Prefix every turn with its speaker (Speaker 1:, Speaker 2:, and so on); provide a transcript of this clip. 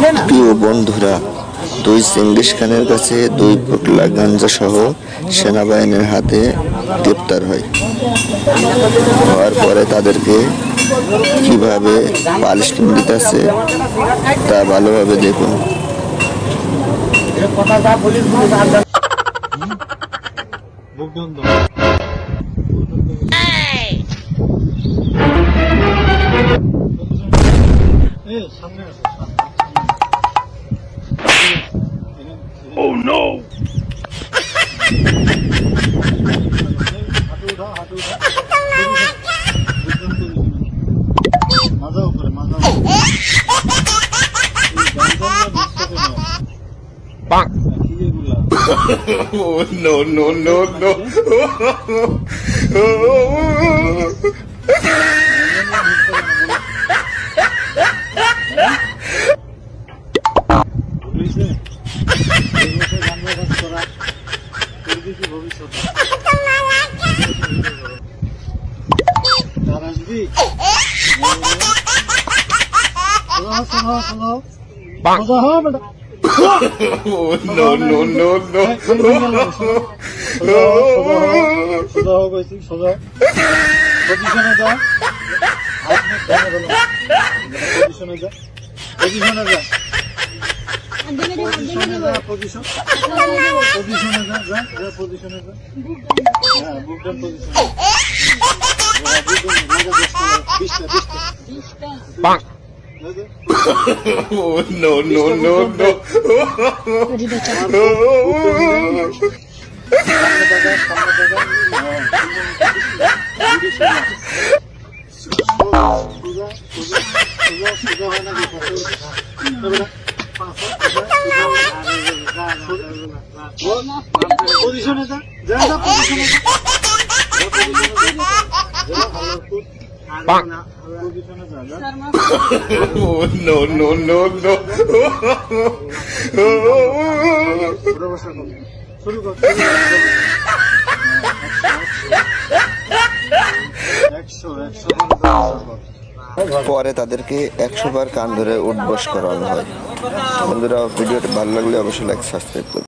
Speaker 1: প্রিয় বন্ধুরা, দুই চেঙ্গিস খানের কাছে 2 পোটলা গাঞ্জা সহ সেনাবাহিনীর হাতে গ্রেপ্তার হয়। হওয়ার পরে তাদেরকে কিভাবে পানিশমেন্ট দিতেছে তা ভালোভাবে দেখুন।
Speaker 2: Oh no! Oh no no no no! Oh no no no no! Oh no no no no! Oh no no no no!
Speaker 1: পরে তাদেরকে 100 বার কান ধরে উঠবস করানো হয়। বন্ধুরা, ভিডিওটি ভালো লাগলে অবশ্যই লাইক সাবস্ক্রাইব করুন।